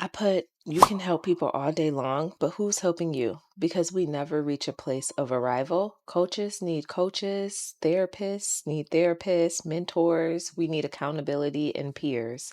I put, you can help people all day long, but who's helping you? Because we never reach a place of arrival. Coaches need coaches, therapists need therapists, mentors. We need accountability and peers.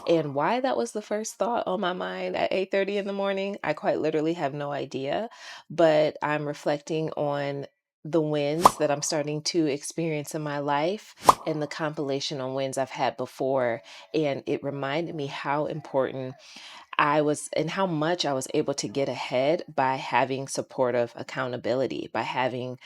And why that was the first thought on my mind at 8:30 in the morning, I quite literally have no idea. But I'm reflecting on the wins that I'm starting to experience in my life and the compilation on wins I've had before. And it reminded me how important I was and how much I was able to get ahead by having supportive accountability, by having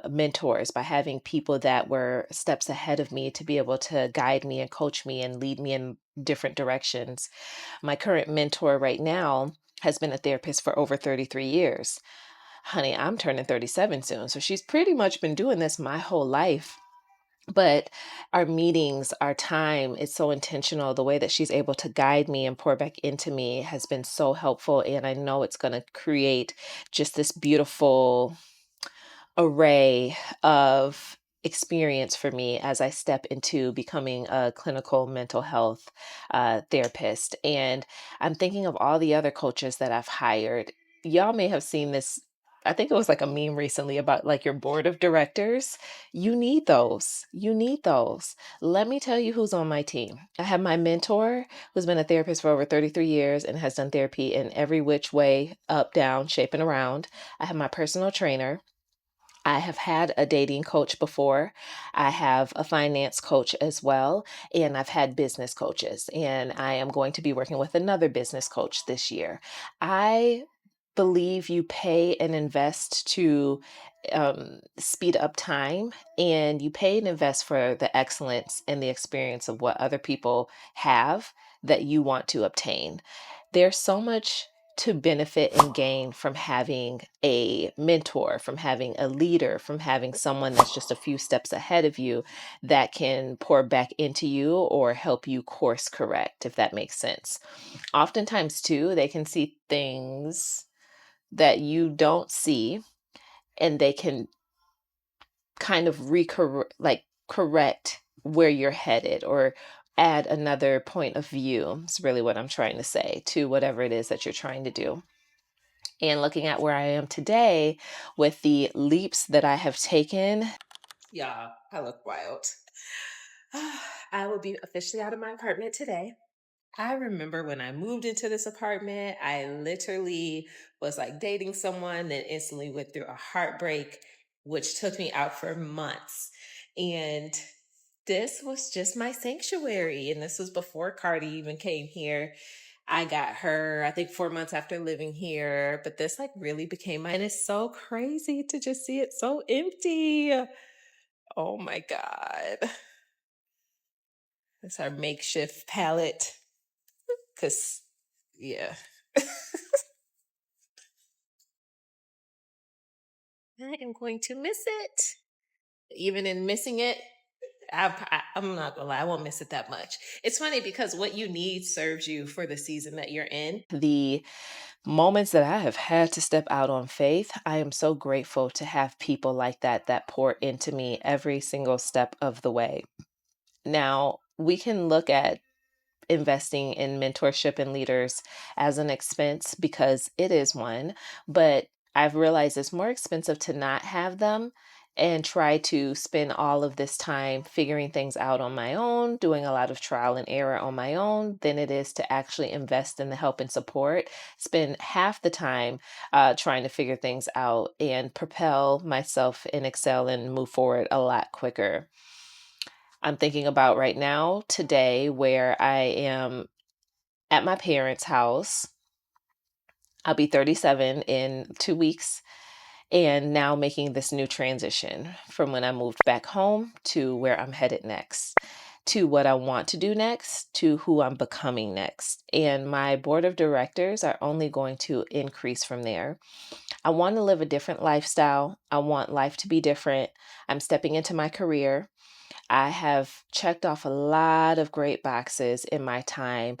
mentors, by having people that were steps ahead of me to be able to guide me and coach me and lead me in different directions. My current mentor right now has been a therapist for over 33 years. Honey, I'm turning 37 soon. So she's pretty much been doing this my whole life. But our meetings, our time, it's so intentional. The way that she's able to guide me and pour back into me has been so helpful. And I know it's going to create just this beautiful array of experience for me as I step into becoming a clinical mental health therapist. And I'm thinking of all the other coaches that I've hired. Y'all may have seen this. I think it was like a meme recently about like your board of directors. You need those. You need those. Let me tell you who's on my team. I have my mentor who's been a therapist for over 33 years and has done therapy in every which way, up, down, shape, and around. I have my personal trainer. I have had a dating coach before. I have a finance coach as well, and I've had business coaches, and I am going to be working with another business coach this year. I believe you pay and invest to speed up time, and you pay and invest for the excellence and the experience of what other people have that you want to obtain. There's so much to benefit and gain from having a mentor, from having a leader, from having someone that's just a few steps ahead of you that can pour back into you or help you course correct, if that makes sense. Oftentimes, too, they can see things that you don't see, and they can kind of correct where you're headed or add another point of view. Is really what I'm trying to say to whatever it is that you're trying to do. And looking at where I am today with the leaps that I have taken, yeah, I look wild. I will be officially out of my apartment today. I remember when I moved into this apartment, I literally was like dating someone, then instantly went through a heartbreak, which took me out for months. And this was just my sanctuary. And this was before Cardi even came here. I got her, I think 4 months after living here, but this like really became mine. It's so crazy to just see it so empty. Oh my God. It's our makeshift palette. Cause yeah. I am going to miss it. Even in missing it, I'm not gonna lie, I won't miss it that much. It's funny because what you need serves you for the season that you're in. The moments that I have had to step out on faith, I am so grateful to have people like that that pour into me every single step of the way. Now, we can look at investing in mentorship and leaders as an expense because it is one, but I've realized it's more expensive to not have them and try to spend all of this time figuring things out on my own, doing a lot of trial and error on my own, than it is to actually invest in the help and support, spend half the time trying to figure things out and propel myself and excel and move forward a lot quicker. I'm thinking about right now, today, where I am at my parents' house. I'll be 37 in 2 weeks, and now making this new transition from when I moved back home to where I'm headed next, to what I want to do next, to who I'm becoming next. And my board of directors are only going to increase from there. I want to live a different lifestyle. I want life to be different. I'm stepping into my career. I have checked off a lot of great boxes in my time.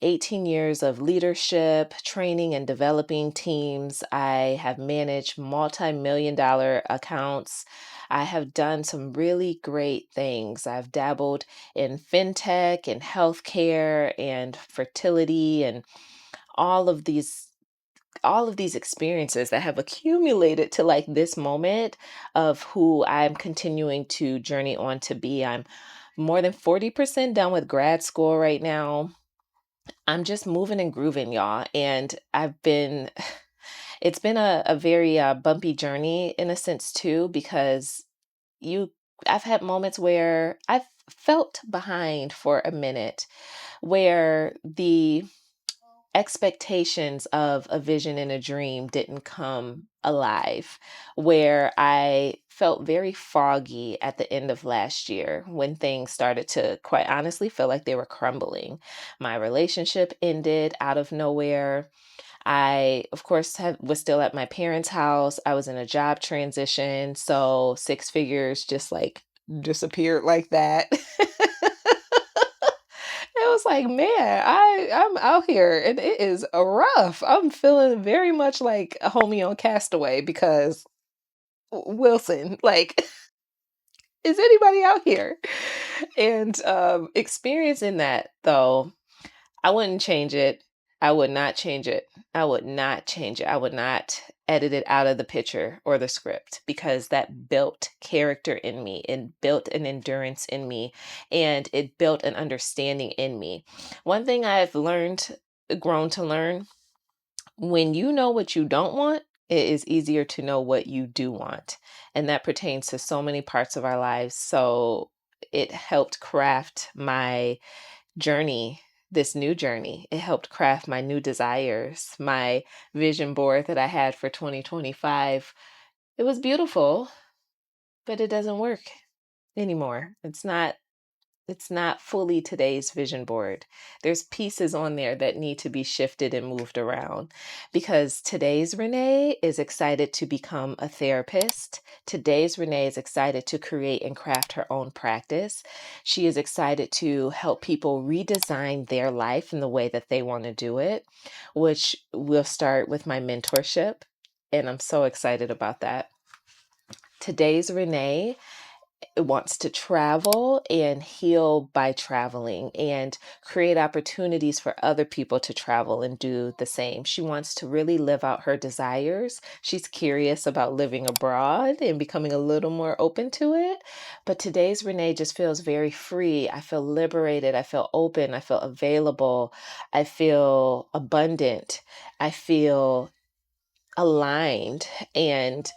18 years of leadership, training, and developing teams. I have managed multi-million dollar accounts. I have done some really great things. I've dabbled in fintech and healthcare and fertility and all of these all of these experiences that have accumulated to like this moment of who I'm continuing to journey on to be. I'm more than 40% done with grad school right now. I'm just moving and grooving, y'all. And it's been a very bumpy journey in a sense too, because you, I've had moments where I've felt behind for a minute, where the expectations of a vision and a dream didn't come alive, where I felt very foggy at the end of last year when things started to quite honestly feel like they were crumbling. My relationship ended out of nowhere. I, of course, was still at my parents' house. I was in a job transition. So six figures just like disappeared like that. It was like, man, I'm out here and it is rough. I'm feeling very much like a homie on Castaway because Wilson, like, is anybody out here? And experiencing that though, I wouldn't change it. I would not change it. I would not change it. I would not edit it out of the picture or the script because that built character in me. It built an endurance in me and it built an understanding in me. One thing I've grown to learn, when you know what you don't want, it is easier to know what you do want. And that pertains to so many parts of our lives. So it helped craft my journey, this new journey. It helped craft my new desires, my vision board that I had for 2025. It was beautiful, but it doesn't work anymore. It's not fully today's vision board. There's pieces on there that need to be shifted and moved around because today's Renee is excited to become a therapist. Today's Renee is excited to create and craft her own practice. She is excited to help people redesign their life in the way that they want to do it, which will start with my mentorship. And I'm so excited about that. Today's Renee wants to travel and heal by traveling and create opportunities for other people to travel and do the same. She wants to really live out her desires. She's curious about living abroad and becoming a little more open to it. But today's Renee just feels very free. I feel liberated. I feel open. I feel available. I feel abundant. I feel aligned. And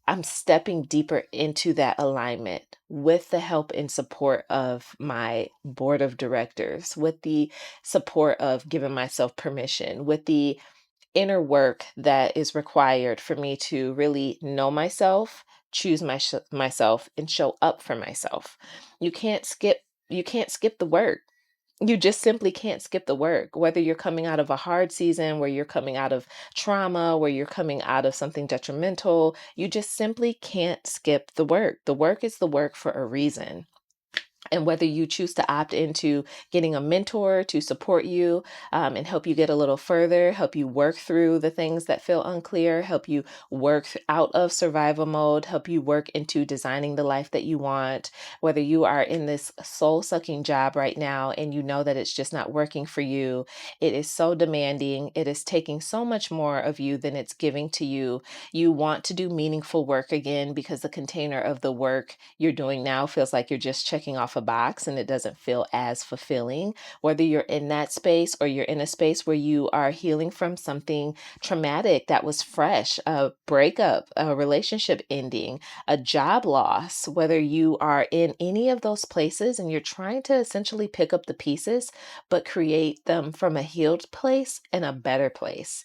I'm stepping deeper into that alignment with the help and support of my board of directors, with the support of giving myself permission, with the inner work that is required for me to really know myself, choose myself, and show up for myself. You can't skip. You can't skip the work. You just simply can't skip the work, whether you're coming out of a hard season, where you're coming out of trauma, where you're coming out of something detrimental. You just simply can't skip the work. The work is the work for a reason. And whether you choose to opt into getting a mentor to support you and help you get a little further, help you work through the things that feel unclear, help you work out of survival mode, help you work into designing the life that you want, whether you are in this soul sucking job right now and you know that it's just not working for you, it is so demanding. It is taking so much more of you than it's giving to you. You want to do meaningful work again because the container of the work you're doing now feels like you're just checking off a box and it doesn't feel as fulfilling. Whether you're in that space or you're in a space where you are healing from something traumatic that was fresh, a breakup, a relationship ending, a job loss, whether you are in any of those places and you're trying to essentially pick up the pieces, but create them from a healed place and a better place.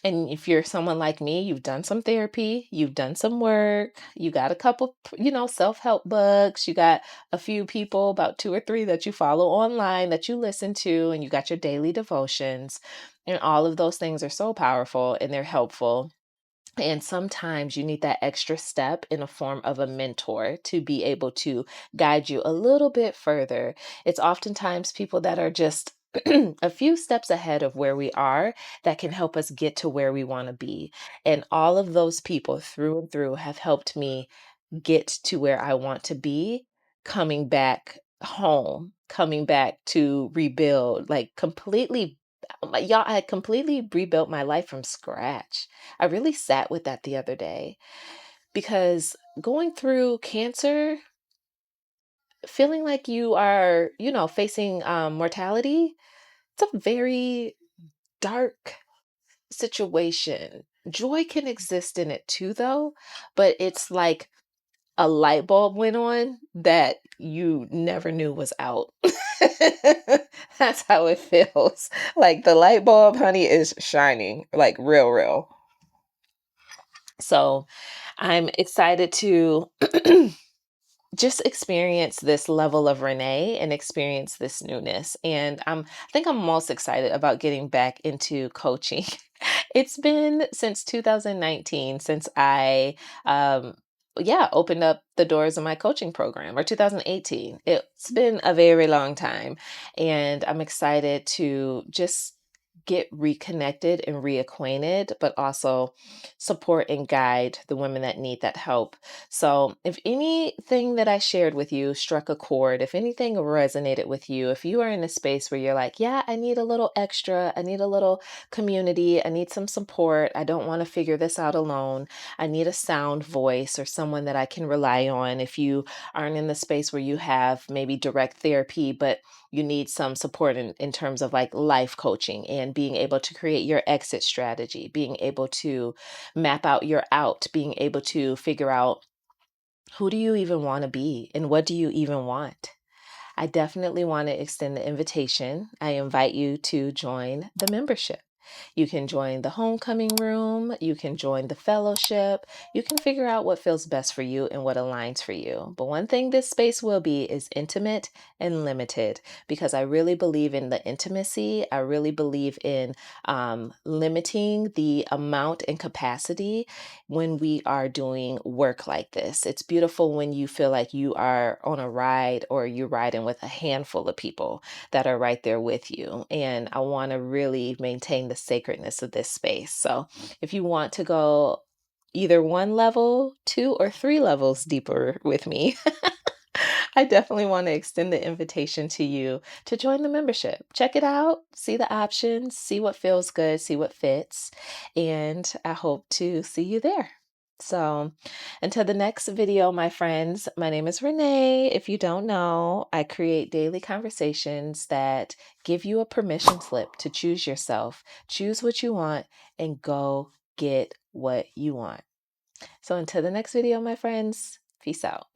And if you're someone like me, you've done some therapy, you've done some work, you got a couple, self-help books, you got a few people, about two or three that you follow online that you listen to, and you got your daily devotions. And all of those things are so powerful and they're helpful. And sometimes you need that extra step in a form of a mentor to be able to guide you a little bit further. It's oftentimes people that are just a few steps ahead of where we are that can help us get to where we want to be. And all of those people through and through have helped me get to where I want to be, coming back home, coming back to rebuild, like completely. Y'all, I completely rebuilt my life from scratch. I really sat with that the other day because going through cancer, feeling like you are, facing mortality, it's a very dark situation. Joy can exist in it too, though, but it's like a light bulb went on that you never knew was out. That's how it feels. Like the light bulb, honey, is shining, like real, real. So I'm excited to just experience this level of Renee and experience this newness. And I think I'm most excited about getting back into coaching. It's been since 2019 since I, opened up the doors of my coaching program, or 2018. It's been a very long time. And I'm excited to just get reconnected and reacquainted, but also support and guide the women that need that help. So, if anything that I shared with you struck a chord, if anything resonated with you, if you are in a space where you're like, yeah, I need a little extra, I need a little community, I need some support, I don't want to figure this out alone, I need a sound voice or someone that I can rely on. If you aren't in the space where you have maybe direct therapy, but you need some support in terms of like life coaching and being able to create your exit strategy, being able to map out your out, being able to figure out who do you even want to be and what do you even want? I definitely want to extend the invitation. I invite you to join the membership. You can join the homecoming room. You can join the fellowship. You can figure out what feels best for you and what aligns for you. But one thing this space will be is intimate and limited, because I really believe in the intimacy. I really believe in limiting the amount and capacity when we are doing work like this. It's beautiful when you feel like you are on a ride or you're riding with a handful of people that are right there with you. And I want to really maintain the sacredness of this space. So if you want to go either one level, two, or three levels deeper with me, I definitely want to extend the invitation to you to join the membership. Check it out, see the options, see what feels good, see what fits, and I hope to see you there. So, until the next video, my friends, my name is Renee. If you don't know, I create daily conversations that give you a permission slip to choose yourself, choose what you want, and go get what you want. So, until the next video, my friends, peace out.